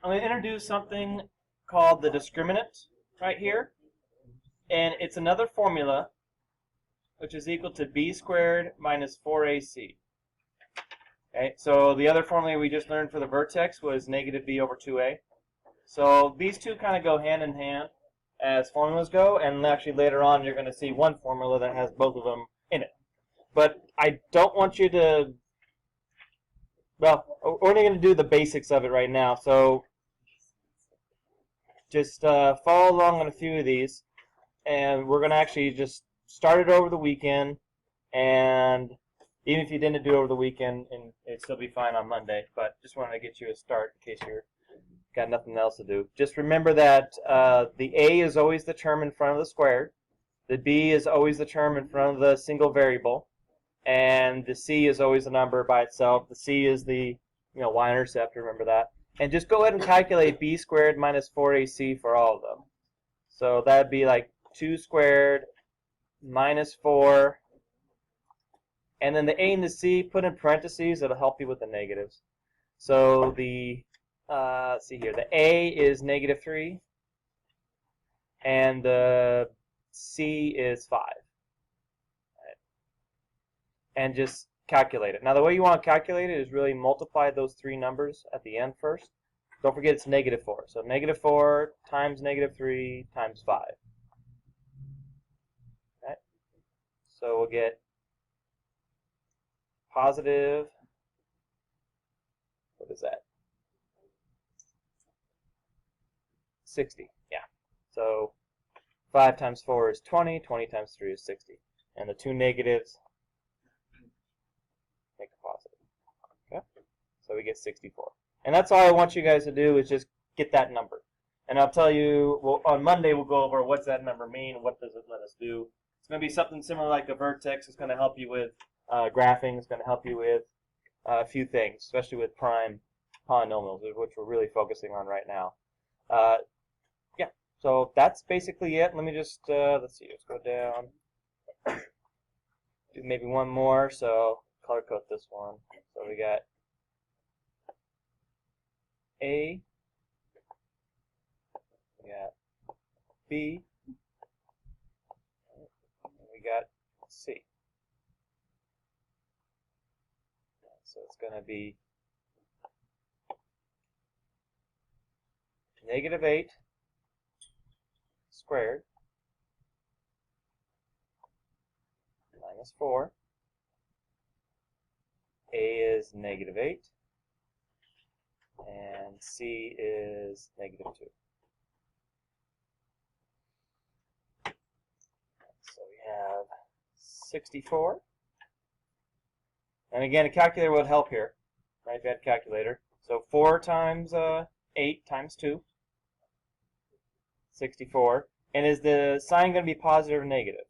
I'm going to introduce something called the discriminant right here. And it's another formula which is equal to b squared minus 4ac. Okay, so the other formula we just learned for the vertex was negative b over 2a. So these two kind of go hand in hand as formulas go, and actually later on you're going to see one formula that has both of them in it. But I don't want you to, well, we're only going to do the basics of it right now, so just follow along on a few of these, and we're going to actually just start it over the weekend, and even if you didn't do it over the weekend, and it'd still be fine on Monday, but just wanted to get you a start in case you're got nothing else to do. Just remember that the a is always the term in front of the squared, the b is always the term in front of the single variable, and the c is always the number by itself. The c is the y-intercept, remember that. And just go ahead and calculate b squared minus 4ac for all of them. So that would be like 2 squared minus 4, and then the a and the c put in parentheses. It'll help you with the negatives. So the let's see here, the a is negative 3, and the c is 5. Right. And just calculate it. Now the way you want to calculate it is really multiply those three numbers at the end first. Don't forget it's negative 4. So negative 4 times negative 3 times 5. Okay. So we'll get positive, what is that? 60, yeah. So 5 times 4 is 20, 20 times 3 is 60. And the two negatives make a positive. Okay? So we get 64. And that's all I want you guys to do is just get that number. And I'll tell you, well, on Monday we'll go over what's that number mean, what does it let us do. It's going to be something similar like a vertex. It's going to help you with graphing. It's going to help you with a few things, especially with prime polynomials, which we're really focusing on right now. Yeah, so that's basically it. Let me just, let's see, let's go down. Do maybe one more, so color code this one. So we got A, we got B, we got C. So it's going to be negative 8 squared minus 4. A is negative 8, and C is negative 2. So we have 64. And again, a calculator would help here, right, if you had a calculator. So 4 times 8 times 2, 64. And is the sign going to be positive or negative?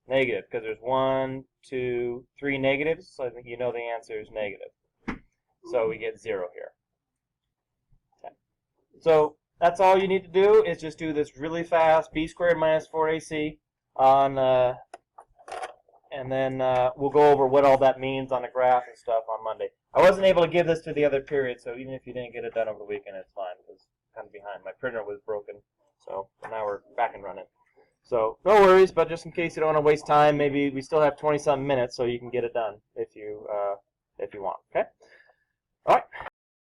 Negative, because there's 1, 2, 3 negatives, so I think you know the answer is negative. So we get 0 here. Okay. So that's all you need to do is just do this really fast, b squared minus 4ac on, and then we'll go over what all that means on a graph and stuff on Monday. I wasn't able to give this to the other period, so even if you didn't get it done over the weekend, it's fine. It was kind of behind. My printer was broken, so now we're back and running. So no worries, but just in case you don't want to waste time, maybe we still have 20-some minutes, so you can get it done if you want. Okay. All right.